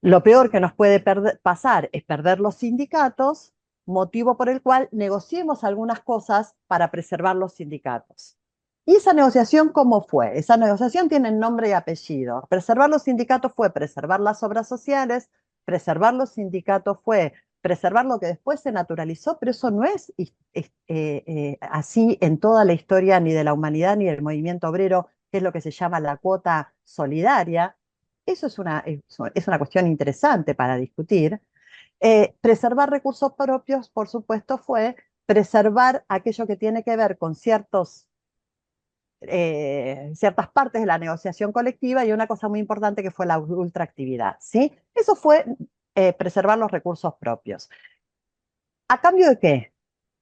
lo peor que nos puede pasar es perder los sindicatos, motivo por el cual negociemos algunas cosas para preservar los sindicatos. ¿Y esa negociación cómo fue? Esa negociación tiene nombre y apellido. Preservar los sindicatos fue preservar las obras sociales, preservar los sindicatos fue preservar lo que después se naturalizó, pero eso no es así en toda la historia ni de la humanidad ni del movimiento obrero, que es lo que se llama la cuota solidaria. Eso es una cuestión interesante para discutir. Preservar recursos propios, por supuesto, fue preservar aquello que tiene que ver con ciertas partes de la negociación colectiva y una cosa muy importante que fue la ultraactividad, ¿sí? Eso fue preservar los recursos propios. ¿A cambio de qué?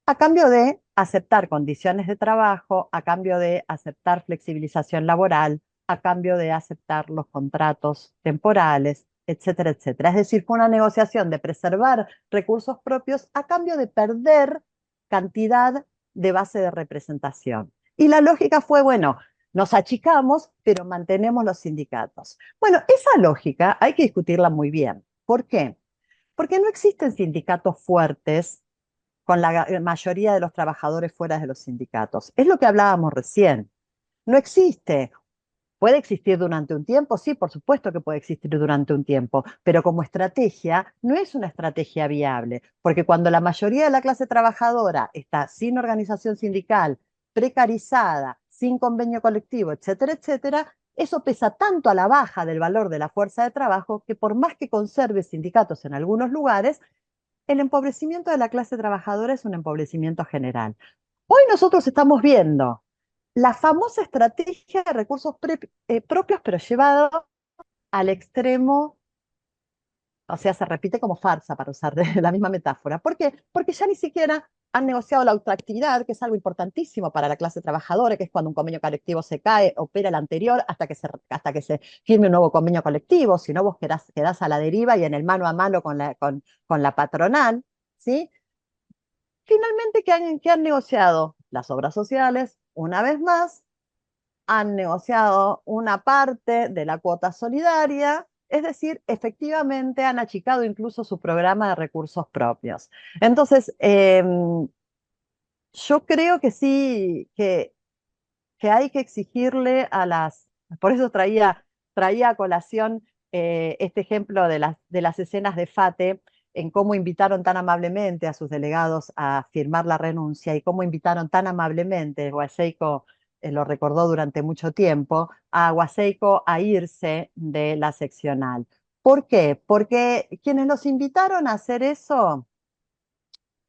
A cambio de aceptar condiciones de trabajo, a cambio de aceptar flexibilización laboral, a cambio de aceptar los contratos temporales, etcétera, etcétera. Es decir, fue una negociación de preservar recursos propios a cambio de perder cantidad de base de representación. Y la lógica fue, bueno, nos achicamos, pero mantenemos los sindicatos. Bueno, esa lógica hay que discutirla muy bien. ¿Por qué? Porque no existen sindicatos fuertes con la mayoría de los trabajadores fuera de los sindicatos. Es lo que hablábamos recién. No existe. ¿Puede existir durante un tiempo? Sí, por supuesto que puede existir durante un tiempo, pero como estrategia no es una estrategia viable, porque cuando la mayoría de la clase trabajadora está sin organización sindical, precarizada, sin convenio colectivo, etcétera, etcétera, eso pesa tanto a la baja del valor de la fuerza de trabajo que por más que conserve sindicatos en algunos lugares, el empobrecimiento de la clase trabajadora es un empobrecimiento general. Hoy nosotros estamos viendo la famosa estrategia de recursos propios, pero llevado al extremo, o sea, se repite como farsa, para usar la misma metáfora. ¿Por qué? Porque ya ni siquiera han negociado la ultraactividad, que es algo importantísimo para la clase trabajadora, que es cuando un convenio colectivo se cae, opera el anterior hasta que se firme un nuevo convenio colectivo, si no vos quedás a la deriva y en el mano a mano con la patronal, ¿sí? Finalmente, qué han negociado? Las obras sociales, una vez más, han negociado una parte de la cuota solidaria, es decir, efectivamente han achicado incluso su programa de recursos propios. Entonces, yo creo que sí, que hay que exigirle por eso traía a colación este ejemplo de las escenas de FATE, en cómo invitaron tan amablemente a sus delegados a firmar la renuncia y cómo invitaron tan amablemente, Guaseico lo recordó durante mucho tiempo, a Guaseico a irse de la seccional. ¿Por qué? Porque quienes los invitaron a hacer eso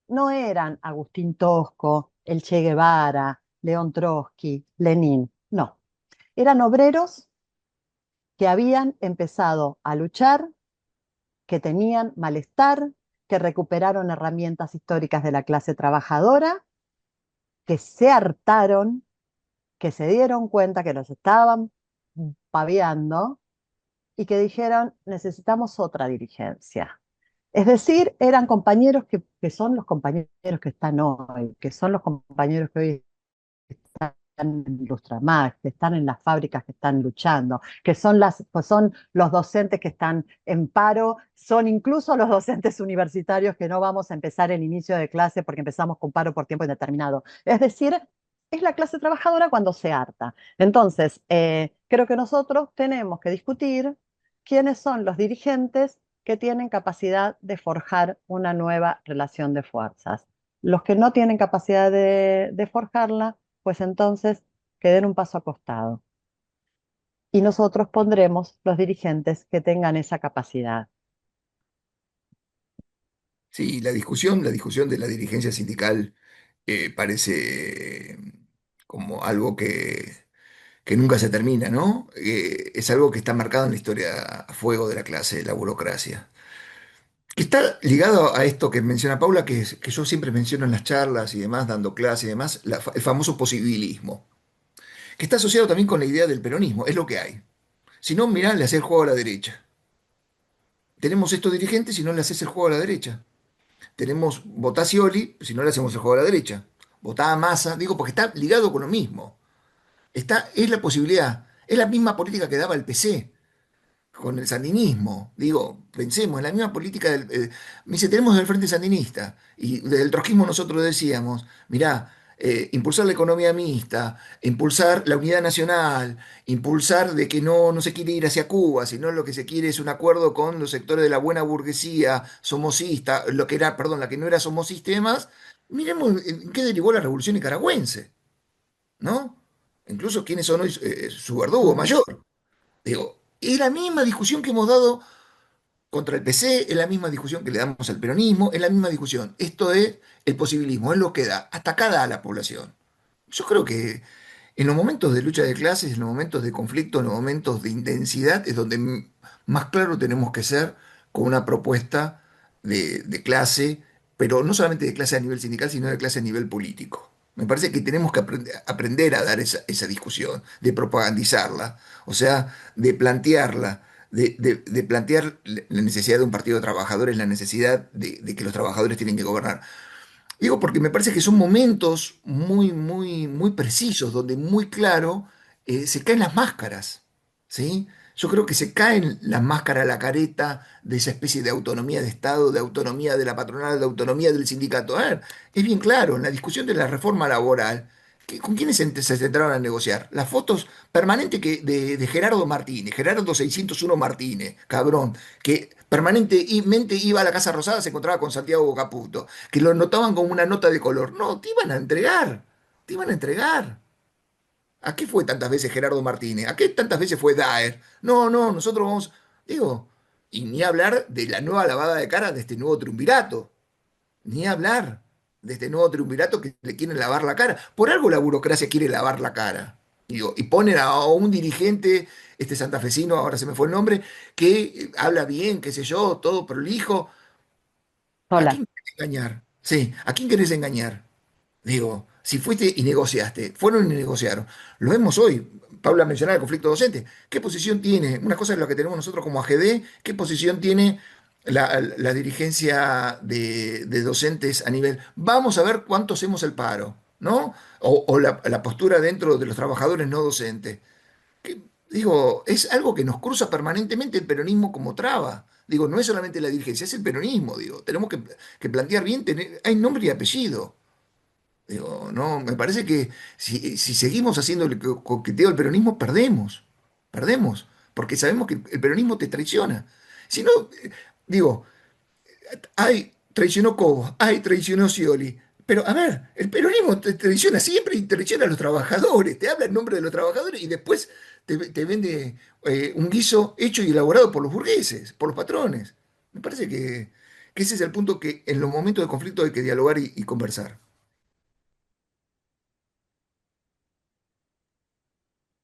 no eran Agustín Tosco, el Che Guevara, León Trotsky, Lenin, no. Eran obreros que habían empezado a luchar, que tenían malestar, que recuperaron herramientas históricas de la clase trabajadora, que se hartaron, que se dieron cuenta que los estaban paviando y que dijeron, necesitamos otra dirigencia. Es decir, eran compañeros que son los compañeros que están hoy, que son los compañeros que hoy están en Lustramax, que están en las fábricas que están luchando, pues son los docentes que están en paro, son incluso los docentes universitarios que no vamos a empezar el inicio de clase porque empezamos con paro por tiempo indeterminado. Es decir, es la clase trabajadora cuando se harta. Entonces, creo que nosotros tenemos que discutir quiénes son los dirigentes que tienen capacidad de forjar una nueva relación de fuerzas. Los que no tienen capacidad de forjarla, pues entonces que den un paso a costado. Y nosotros pondremos los dirigentes que tengan esa capacidad. Sí, la discusión de la dirigencia sindical parece como algo que nunca se termina, ¿no? Es algo que está marcado en la historia a fuego de la clase, de la burocracia. Que está ligado a esto que menciona Paula, que yo siempre menciono en las charlas y demás, dando clases y demás, el famoso posibilismo, que está asociado también con la idea del peronismo, es lo que hay. Si no, mirá, le haces el juego a la derecha. Tenemos estos dirigentes si no le haces el juego a la derecha. Tenemos votá a Scioli si no le hacemos el juego a la derecha. Votá a Massa, digo, porque está ligado con lo mismo. Es la posibilidad, es la misma política que daba el PC con el sandinismo. Digo, pensemos en la misma política me dice, tenemos el Frente Sandinista. Y desde el trotskismo nosotros decíamos, mirá, impulsar la economía mixta, impulsar la unidad nacional, impulsar de que no se quiere ir hacia Cuba, sino lo que se quiere es un acuerdo con los sectores de la buena burguesía somocista, lo que era, perdón, la que no era somocista y demás. Miremos en qué derivó la revolución nicaragüense, ¿no? Incluso quiénes son hoy su verdugo Ujú. mayor. Digo, es la misma discusión que hemos dado contra el PC, es la misma discusión que le damos al peronismo, es la misma discusión. Esto es el posibilismo, es lo que da. Hasta acá da a la población. Yo creo que en los momentos de lucha de clases, en los momentos de conflicto, en los momentos de intensidad, es donde más claro tenemos que ser con una propuesta de clase, pero no solamente de clase a nivel sindical, sino de clase a nivel político. Me parece que tenemos que aprender a dar esa discusión, de propagandizarla, o sea, de plantearla, de plantear la necesidad de un partido de trabajadores, la necesidad de que los trabajadores tienen que gobernar. Digo, porque me parece que son momentos muy, muy, muy precisos, donde muy claro se caen las máscaras, ¿sí? Yo creo que se caen las máscaras, la careta de esa especie de autonomía de Estado, de autonomía de la patronal, de autonomía del sindicato. A ver, es bien claro, en la discusión de la reforma laboral, ¿con quiénes se sentaron a negociar? Las fotos permanentes de Gerardo Martínez, Gerardo 601 Martínez, cabrón, que permanentemente iba a la Casa Rosada, se encontraba con Santiago Caputo, que lo notaban como una nota de color. No, te iban a entregar, te iban a entregar. ¿A qué fue tantas veces Gerardo Martínez? ¿A qué tantas veces fue Daer? No, no, nosotros vamos, digo, y ni hablar de la nueva lavada de cara de este nuevo triunvirato, ni hablar de este nuevo triunvirato que le quieren lavar la cara. Por algo la burocracia quiere lavar la cara. Digo, y ponen a un dirigente, este santafesino, ahora se me fue el nombre, que habla bien, qué sé yo, todo prolijo. ¿A Sola. quién querés engañar? Sí, ¿a quién querés engañar? Digo, si fuiste y negociaste, fueron y negociaron. Lo vemos hoy. Paula mencionaba el conflicto docente. ¿Qué posición tiene? Una cosa es lo que tenemos nosotros como AGD, ¿qué posición tiene la dirigencia de docentes a nivel? Vamos a ver cuánto hacemos el paro, ¿no? O la postura dentro de los trabajadores no docentes. Digo, es algo que nos cruza permanentemente el peronismo como traba. Digo, no es solamente la dirigencia, es el peronismo, digo. Tenemos que plantear bien, hay nombre y apellido. Digo, no, me parece que si seguimos haciendo el coqueteo al peronismo, perdemos, perdemos, porque sabemos que el peronismo te traiciona. Si no, digo, ay, traicionó Cobos, ay, traicionó Scioli, pero a ver, el peronismo te traiciona siempre y traiciona a los trabajadores, te habla en nombre de los trabajadores y después te vende un guiso hecho y elaborado por los burgueses, por los patrones. Me parece que ese es el punto que en los momentos de conflicto hay que dialogar y conversar.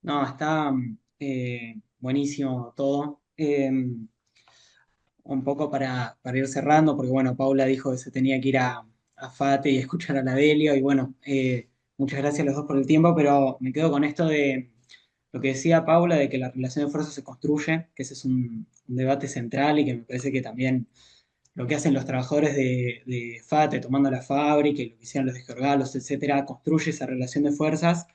No, está buenísimo todo. Un poco para ir cerrando, porque bueno, Paula dijo que se tenía que ir a FATE y escuchar a la Delio, y bueno, muchas gracias a los dos por el tiempo, pero me quedo con esto de lo que decía Paula, de que la relación de fuerza se construye, que ese es un debate central y que me parece que también lo que hacen los trabajadores de FATE tomando la fábrica y lo que hicieron los de Georgalos, etcétera, construye esa relación de fuerzas.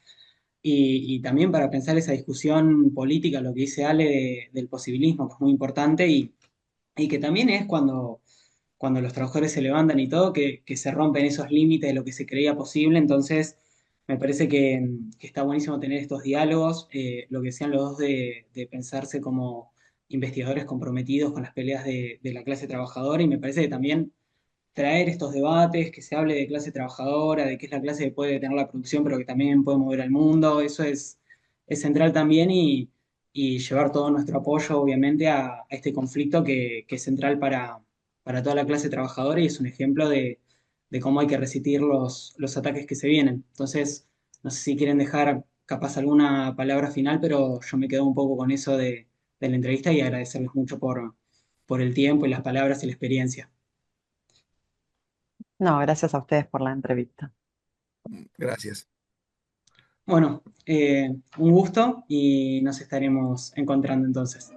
Y también para pensar esa discusión política, lo que dice Ale del posibilismo, que es muy importante, y que también es cuando los trabajadores se levantan y todo, que se rompen esos límites de lo que se creía posible. Entonces, me parece que está buenísimo tener estos diálogos, lo que sean los dos de pensarse como investigadores comprometidos con las peleas de la clase trabajadora, y me parece que también traer estos debates, que se hable de clase trabajadora, de qué es la clase que puede tener la producción, pero que también puede mover al mundo, eso es central también, y llevar todo nuestro apoyo, obviamente, a este conflicto que es central para toda la clase trabajadora y es un ejemplo de cómo hay que resistir los ataques que se vienen. Entonces, no sé si quieren dejar capaz alguna palabra final, pero yo me quedo un poco con eso de la entrevista y agradecerles mucho por el tiempo y las palabras y la experiencia. No, gracias a ustedes por la entrevista. Gracias. Bueno, un gusto y nos estaremos encontrando entonces.